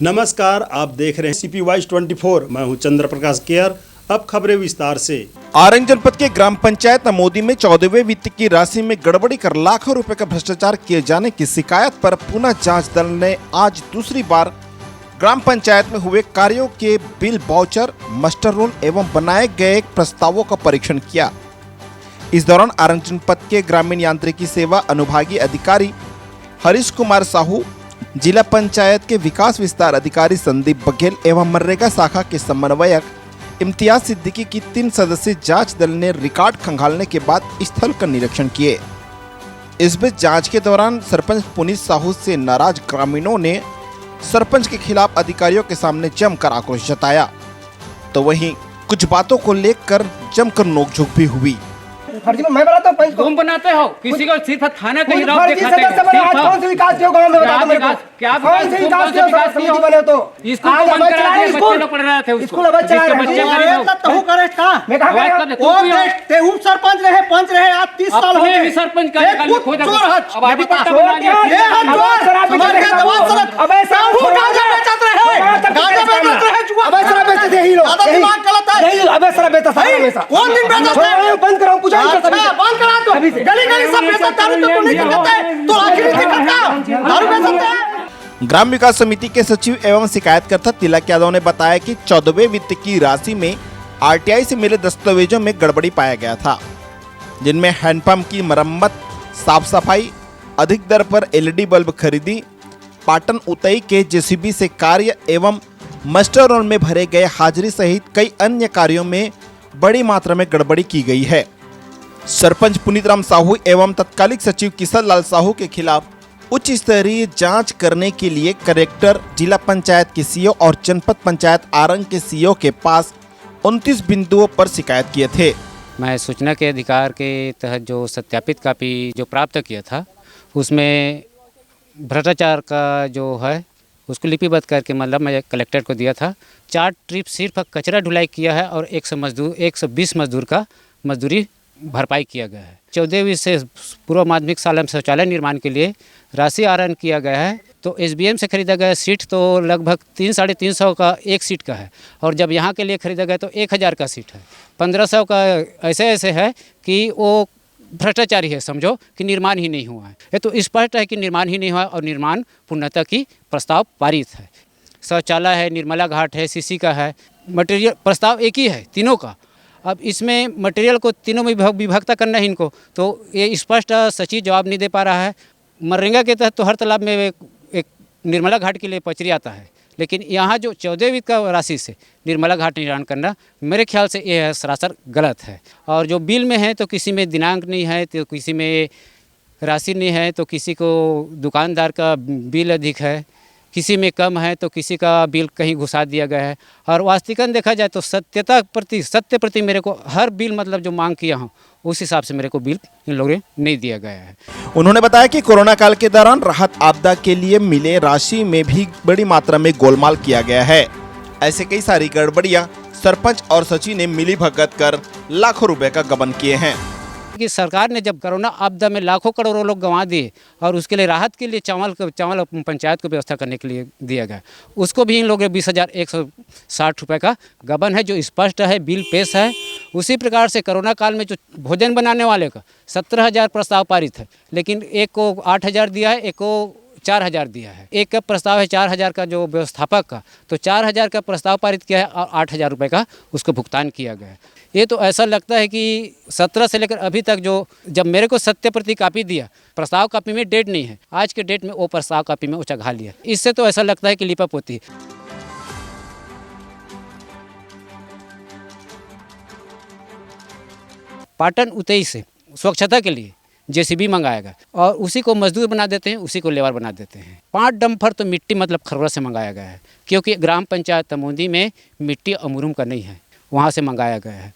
नमस्कार, आप देख रहे हैं सीपी वाइज 24। मैं हूं चंद्र प्रकाश केयर। अब खबरें विस्तार से। आरंग जनपद के ग्राम पंचायत अमोदी में 14वें वित्त की राशि में गड़बड़ी कर लाखों रुपए का भ्रष्टाचार किए जाने की शिकायत पर पुनः जांच दल ने आज दूसरी बार ग्राम पंचायत में हुए कार्यों के बिल, वाउचर, मास्टर रोल एवं बनाए गए प्रस्तावों का परीक्षण किया। इस दौरान आरंग जनपद के ग्रामीण यांत्रिकी सेवा अनुभागीय अधिकारी हरीश कुमार साहू, जिला पंचायत के विकास विस्तार अधिकारी संदीप बघेल एवं मनरेगा शाखा के समन्वयक इम्तियाज सिद्दीकी की 3 सदस्यीय जांच दल ने रिकॉर्ड खंगालने के बाद स्थल का निरीक्षण किए। इस बीच जांच के दौरान सरपंच पुनीत साहू से नाराज ग्रामीणों ने सरपंच के खिलाफ अधिकारियों के सामने जमकर आक्रोश जताया, तो वहीं कुछ बातों को लेकर जमकर नोकझोंक भी हुई। फर्जी में मैं बनाता हूँ, पंच को तुम बनाते हो, किसी को सिर्फ थाना का ही रौब फर्जी दिखाते सदस्य बने। आज कौन सी विकास किया गांव में, बता दो मेरे को। क्या कौन सी विकास किया समिति बने तो इसको तो बंद करा दिया, बच्चे लोग पढ़ रहे थे उसको। स्कूल बच्चे आ रहे हैं। बच्चे गरीब हो। तो हूं करे का मैं कहां करे वो देश ते उप सरपंच रहे, पंच रहे, आज 30 साल हो अपने गए। भी सरपंच का निकाल खोद अब आगे पट्टा चोर बना लिया। ये हम चोर शराब के दबाव शराब। अबे साहब हूं गांजा बेचत रहे, गांजा बेचत रहे जुआ। अबे शराब बेचते थे ही लोग। ज्यादा दिमाग गलत है। नहीं, अबे शराब बेचता था हमेशा। कौन दिन बेचता था? बंद कराओ, कुछ नहीं कर सकते। बंद करा दो। गली गली सब बेचता, दारू तो नहीं करता है, तो आखिर नहीं करता, दारू बेचता है। ग्राम विकास समिति के सचिव एवं शिकायतकर्ता तिलक यादव ने बताया कि 14वें वित्त की राशि में आरटीआई से मिले दस्तावेजों में गड़बड़ी पाया गया था, जिनमें हैंडपंप की मरम्मत, साफ सफाई, अधिक दर पर एलईडी बल्ब खरीदी, पाटन उतई के जेसीबी से कार्य एवं मास्टर रोल में भरे गए हाजिरी सहित कई अन्य कार्यों में बड़ी मात्रा में गड़बड़ी की गई है। सरपंच पुनीत राम साहू एवं तत्कालिक सचिव किशन लाल साहू के खिलाफ उच्च स्तरीय जांच करने के लिए कलेक्टर, जिला पंचायत के सीईओ और जनपद पंचायत आरंग के सीईओ के पास 29 बिंदुओं पर शिकायत किए थे। मैं सूचना के अधिकार के तहत जो सत्यापित कापी जो प्राप्त किया था, उसमें भ्रष्टाचार का जो है उसको लिपिबद्ध करके मतलब मैं कलेक्टर को दिया था। 4 ट्रिप सिर्फ कचरा ढुलाई किया है और 120 मजदूर का मजदूरी भरपाई किया गया है। 14वीं से पूर्व माध्यमिक शाला में शौचालय निर्माण के लिए राशि आहरण किया गया है। तो एसबीएम से खरीदा गया सीट तो लगभग 300-350 का एक सीट का है, और जब यहाँ के लिए खरीदा गया तो 1000 का सीट है। 1500 का ऐसे है कि वो भ्रष्टाचारी है, समझो कि निर्माण ही नहीं हुआ है। ये तो स्पष्ट है कि निर्माण ही नहीं हुआ और निर्माण पूर्णतः की प्रस्ताव पारित है। शौचालय है, निर्मला घाट है, सीसी का है, मटेरियल प्रस्ताव एक ही है तीनों का। अब इसमें मटेरियल को तीनों में विभक्ता करना है इनको, तो ये स्पष्ट सचिव जवाब नहीं दे पा रहा है। मनरेगा के तहत तो हर तालाब में एक निर्मला घाट के लिए पचरी आता है, लेकिन यहाँ जो 14 वित्त का राशि से निर्मला घाट निर्माण करना मेरे ख्याल से यह सरासर गलत है। और जो बिल में है तो किसी में दिनांक नहीं है, तो किसी में राशि नहीं है, तो किसी को दुकानदार का बिल अधिक है, किसी में कम है, तो किसी का बिल कहीं घुसा दिया गया है। और वास्तविकन देखा जाए तो सत्य प्रति मेरे को हर बिल मतलब जो मांग किया हूँ उस हिसाब से मेरे को बिल इन लोगों ने नहीं दिया गया है। उन्होंने बताया कि कोरोना काल के दौरान राहत आपदा के लिए मिले राशि में भी बड़ी मात्रा में गोलमाल किया गया है। ऐसे कई सारी गड़बड़ियां सरपंच और सचिव ने मिलीभगत कर लाखों रुपए का गबन किए हैं। कि सरकार ने जब कोरोना आपदा में लाखों करोड़ों लोग गंवा दिए और उसके लिए राहत के लिए चावल पंचायत को व्यवस्था करने के लिए दिया गया, उसको भी इन लोगों ने 20,160 रुपये का गबन है, जो स्पष्ट है, बिल पेश है। उसी प्रकार से कोरोना काल में जो भोजन बनाने वाले का 17,000 प्रस्ताव पारित है, लेकिन एक को 8,000 दिया है, एक को 4,000 दिया है। एक का प्रस्ताव है 4,000 का जो व्यवस्थापक का, तो 4,000 का प्रस्ताव पारित किया है और 8,000 रुपये का उसको भुगतान किया गया है। ये तो ऐसा लगता है कि 17 से लेकर अभी तक जो जब मेरे को सत्य प्रति कापी दिया, प्रस्ताव कापी में डेट नहीं है, आज के डेट में वो प्रस्ताव कापी में उचघा लिया। इससे तो ऐसा लगता है कि लिपापोती है। पाटन उतई से स्वच्छता के लिए जेसीबी मंगाएगा और उसी को मजदूर बना देते हैं, उसी को लेबर बना देते हैं। 5 डंपर तो मिट्टी मतलब खरौरा से मंगाया गया है, क्योंकि ग्राम पंचायत अमोदी में मिट्टी अमरूम का नहीं है, वहाँ से मंगाया गया है।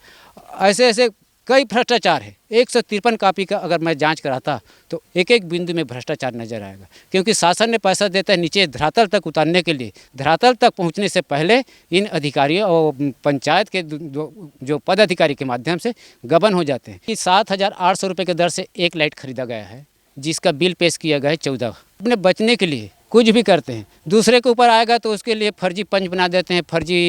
ऐसे कई भ्रष्टाचार है। 153 कापी का अगर मैं जांच कराता तो एक एक बिंदु में भ्रष्टाचार नजर आएगा, क्योंकि शासन ने पैसा देता है नीचे धरातल तक उतारने के लिए। धरातल तक पहुंचने से पहले इन अधिकारियों और पंचायत के जो पद अधिकारी के माध्यम से गबन हो जाते हैं। कि 7,800 रुपये की दर से एक लाइट खरीदा गया है, जिसका बिल पेश किया गया है 14। अपने बचने के लिए कुछ भी करते हैं। दूसरे के ऊपर आएगा तो उसके लिए फर्जी पंच बना देते हैं, फर्जी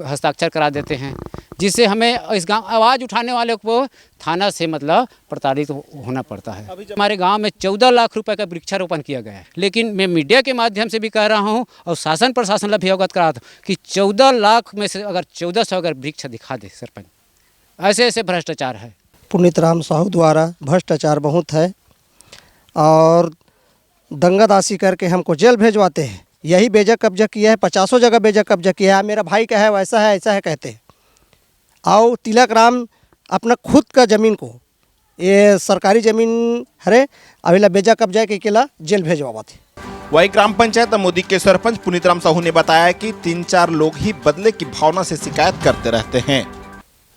हस्ताक्षर करा देते हैं, जिससे हमें इस गांव आवाज़ उठाने वाले को थाना से मतलब प्रताड़ित होना पड़ता है। हमारे गांव में 14 लाख रुपए का वृक्षारोपण किया गया है, लेकिन मैं मीडिया के माध्यम से भी कह रहा हूं और शासन प्रशासन भी अवगत करा कि 14 लाख में से अगर 1400 अगर वृक्ष दिखा दे सरपंच, ऐसे ऐसे भ्रष्टाचार है। पुनीत राम साहू द्वारा भ्रष्टाचार बहुत है और दंगादासी करके हमको जेल भेजवाते हैं। यही बेजा कब्जा किया है, 50 जगह बेजा कब्जा किया है। मेरा भाई का है, वैसा है, ऐसा है कहते हैं। आओ तिलक राम अपना खुद का ज़मीन को, ये सरकारी ज़मीन हरे अभी बेजा कब्जा के अकेला जेल भेजवाते। वही ग्राम पंचायत अमोदी के सरपंच पुनीत राम साहू ने बताया कि 3-4 लोग ही बदले की भावना से शिकायत करते रहते हैं।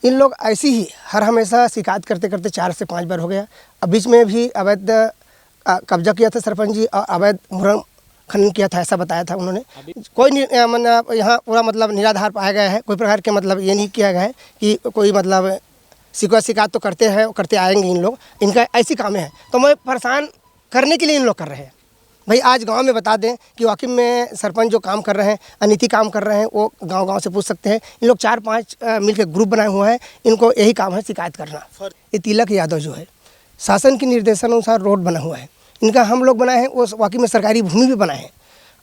इन लोग ऐसी ही हर हमेशा शिकायत करते करते 4 से 5 बार हो गया। अब बीच में भी अवैध कब्जा किया था सरपंच जी, अवैध मुरम खनन किया था, ऐसा बताया था उन्होंने। कोई मतलब यहाँ पूरा मतलब निराधार पाया गया है, कोई प्रकार के मतलब ये नहीं किया गया है कि कोई मतलब शिकायत तो करते हैं, करते आएंगे इन लोग, इनका ऐसी काम है। तो मैं परेशान करने के लिए इन लोग कर रहे हैं। भाई आज गांव में बता दें कि वाकई में सरपंच जो काम कर रहे हैं, अनिति काम कर रहे हैं, वो गांव से पूछ सकते हैं। इन लोग 4-5 मिलकर ग्रुप बनाए हुए हैं, इनको यही काम है शिकायत करना। ये तिलक यादव जो है शासन के निर्देशानुसार रोड बना हुआ है, इनका हम लोग बनाए हैं, वो वाकई में सरकारी भूमि भी बनाए हैं।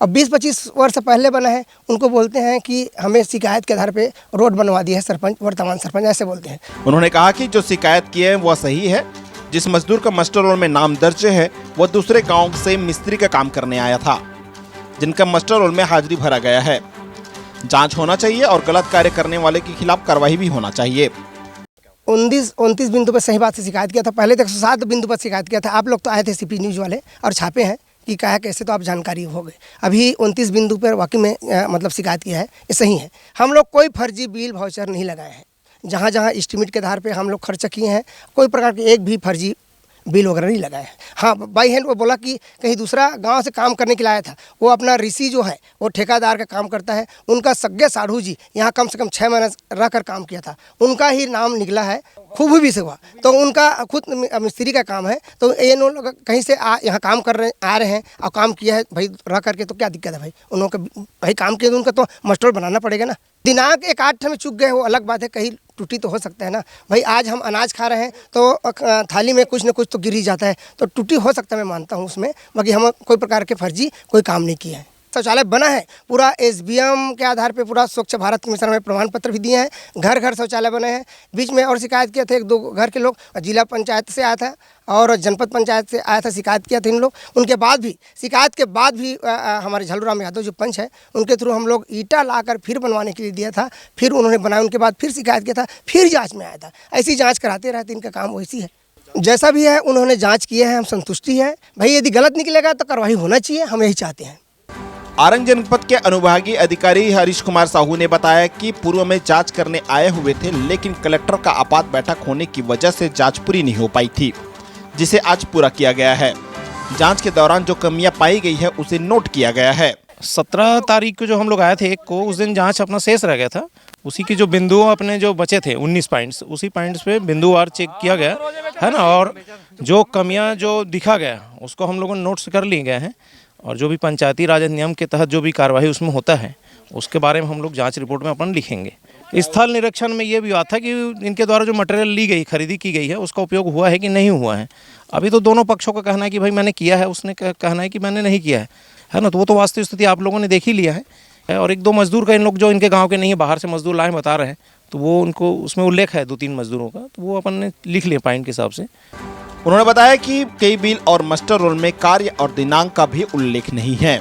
अब 20-25 वर्ष पहले बना है, उनको बोलते हैं कि हमें शिकायत के आधार पे रोड बनवा दिया है सरपंच, वर्तमान सरपंच ऐसे बोलते हैं। उन्होंने कहा कि जो शिकायत की है वह सही है। जिस मजदूर का मास्टर रोल में नाम दर्ज है वह दूसरे गांव से मिस्त्री का काम करने आया था, जिनका मास्टर रोल में हाजिरी भरा गया है। जांच होना चाहिए और गलत कार्य करने वाले के खिलाफ कार्रवाई भी होना चाहिए। 29 बिंदु पर सही बात से शिकायत किया था, पहले तो 107 बिंदु पर शिकायत किया था। आप लोग तो आए थे सीपी न्यूज़ वाले और छापे हैं कि क्या है कैसे, तो आप जानकारी हो गए। अभी 29 बिंदु पर वाकई में मतलब शिकायत किया है, ये सही है। हम लोग कोई फर्जी बिल वाउचर नहीं लगाए हैं। जहाँ जहाँ एस्टीमेट के आधार पे हम लोग खर्चा किए हैं, कोई प्रकार के एक भी फर्जी बिल वगैरह नहीं लगाए हैं। हाँ, बाई हैंड वो बोला कि कहीं दूसरा गांव से काम करने के लिए आया था, वो अपना ऋषि जो है वो ठेकेदार का काम करता है, उनका सज्ञा साढ़ू जी यहाँ कम से कम 6 महीने रह कर काम किया था, उनका ही नाम निकला है, खूब भी से हुआ, तो उनका खुद मिस्त्री का काम है। तो ये लोग कहीं से यहाँ काम कर रहे आ रहे हैं और काम किया है भाई रह करके, तो क्या दिक्कत है भाई, उन लोगों का भाई काम किया तो उनका तो मस्टोर बनाना पड़ेगा ना। दिनांक 1-8 में चुक गए वो अलग बात है, कहीं टूटी तो हो सकता है ना भाई। आज हम अनाज खा रहे हैं तो थाली में कुछ न कुछ तो गिर ही जाता है, तो टूटी हो सकता है, मैं मानता हूँ उसमें। बाकी हम कोई प्रकार के फर्जी कोई काम नहीं किया है। शौचालय बना है पूरा SBM के आधार पे, पूरा स्वच्छ भारत मिशन में प्रमाण पत्र भी दिए हैं, घर घर शौचालय बने हैं। बीच में और शिकायत किए थे 1-2 घर के लोग, जिला पंचायत से आया था और जनपद पंचायत से आया था, शिकायत किया था इन लोग। उनके बाद भी शिकायत के बाद भी हमारे झलूराम यादव जो पंच है, उनके थ्रू हम लोग ईंटा लाकर फिर बनवाने के लिए दिया था, फिर उन्होंने बनाया, उनके बाद फिर शिकायत किया था, फिर जाँच में आया था। ऐसी जाँच कराते रहते, इनका काम वैसी है। जैसा भी है उन्होंने जाँच किए हैं, हम संतुष्टि है भाई। यदि गलत निकलेगा तो कार्रवाई होना चाहिए, हम यही चाहते हैं। आरंग जनपद के अनुभागीय अधिकारी हरीश कुमार साहू ने बताया कि पूर्व में जांच करने आए हुए थे, लेकिन कलेक्टर का आपात बैठक होने की वजह से जांच पूरी नहीं हो पाई थी, जिसे आज पूरा किया गया है। जांच के दौरान जो कमियां पाई गई है उसे नोट किया गया है। 17 तारीख को जो हम लोग आए थे 1 को, उस दिन जांच अपना शेष रह गया था। उसी की जो बिंदु अपने जो बचे थे 19 पॉइंट्स, उसी पॉइंट्स पे बिंदुवार चेक किया गया है ना, और जो कमियां जो दिखा गया उसको हम लोगों ने नोट्स कर लिए गए हैं। और जो भी पंचायती राज नियम के तहत जो भी कार्यवाही उसमें होता है उसके बारे में हम लोग जांच रिपोर्ट में अपन लिखेंगे। स्थल निरीक्षण में ये भी बात था कि इनके द्वारा जो मटेरियल ली गई, खरीदी की गई है, उसका उपयोग हुआ है कि नहीं हुआ है। अभी तो दोनों पक्षों का कहना है कि भाई मैंने किया है, उसने कहना है कि मैंने नहीं किया है ना। तो वो तो वास्तविक स्थिति आप लोगों ने देख ही लिया है। और 1-2 मजदूर का इन लोग जो इनके गाँव के नहीं है, बाहर से मजदूर लाए बता रहे हैं, तो वो उनको उसमें उल्लेख है 2-3 मजदूरों का, तो वो अपन ने लिख लिया पॉइंट के हिसाब से। उन्होंने बताया कि कई बिल और मास्टर रोल में कार्य और दिनांक का भी उल्लेख नहीं है।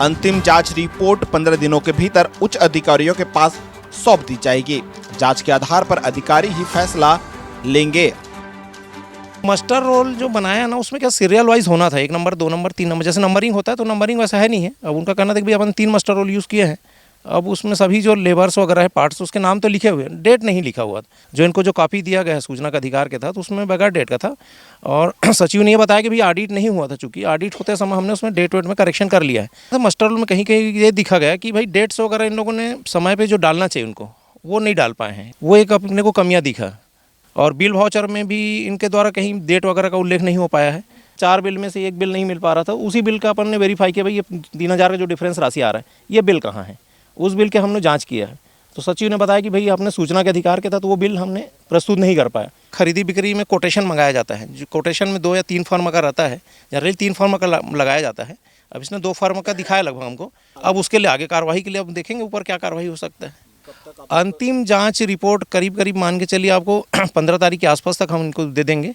अंतिम जांच रिपोर्ट 15 दिनों के भीतर उच्च अधिकारियों के पास सौंप दी जाएगी। जांच के आधार पर अधिकारी ही फैसला लेंगे। मास्टर रोल जो बनाया ना, उसमें क्या सीरियल वाइज होना था, 1 नंबर 2 नंबर 3 नंबर, जैसे नंबरिंग होता है तो नंबरिंग वैसा है नहीं है। अब उनका कहना था कि भाई अपन 3 मास्टर रोल यूज़ किए हैं। अब उसमें सभी जो लेबर्स वगैरह है, पार्ट्स, उसके नाम तो लिखे हुए हैं, डेट नहीं लिखा हुआ था। जो इनको जो कॉपी दिया गया है सूचना का अधिकार के था, तो उसमें बगैर डेट का था। और सचिव ने ये बताया कि भाई ऑडिट नहीं हुआ था, चूँकि ऑडिट होते समय हमने उसमें डेट वेट में करेक्शन कर लिया है। तो मास्टर रोल में कहीं कहीं ये दिखा गया कि भाई डेट्स वगैरह इन लोगों ने समय पर जो डालना चाहिए उनको, वो नहीं डाल पाए हैं। वो एक अपने को कमियाँ दिखा। और बिल वाउचर में भी इनके द्वारा कहीं डेट वगैरह का उल्लेख नहीं हो पाया है। 4 बिल में से एक बिल नहीं मिल पा रहा था, उसी बिल का अपन ने वेरीफाई किया भाई ये 3000 का जो डिफरेंस राशि आ रहा है ये बिल कहाँ है, उस बिल के हमने जांच किया है। तो सचिव ने बताया कि भाई आपने सूचना के अधिकार के तहत वो बिल हमने प्रस्तुत नहीं कर पाया। खरीदी बिक्री में कोटेशन मंगाया जाता है, जो कोटेशन में 2 या 3 फर्म का रहता है, जनरली 3 फर्म का लगाया जाता है। अब इसने 2 फर्म का दिखाया लगभग हमको, अब उसके लिए आगे कार्रवाई के लिए अब देखेंगे ऊपर क्या कार्रवाई हो सकता है। अंतिम जांच रिपोर्ट करीब मान के चलिए आपको 15 तारीख के आसपास तक हम इनको दे देंगे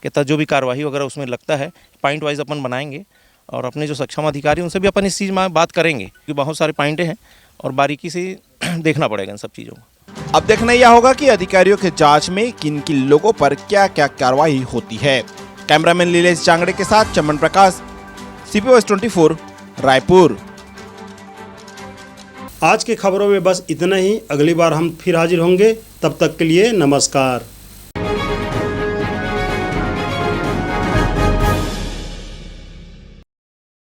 कि तब जो भी कार्रवाई वगैरह उसमें लगता है पॉइंट वाइज अपन बनाएंगे और अपने जो सक्षम अधिकारी उनसे भी अपन इस चीज़ में बात करेंगे कि बहुत सारे पॉइंटें हैं और बारीकी से देखना पड़ेगा इन सब चीज़ों को। अब देखना यह होगा कि अधिकारियों के जांच में किन किन लोगों पर क्या क्या कार्रवाई होती है। कैमरामैन लीलेश चांगड़े के साथ चमन प्रकाश, CP Voice 24, रायपुर। आज की खबरों में बस इतना ही। अगली बार हम फिर हाजिर होंगे, तब तक के लिए नमस्कार।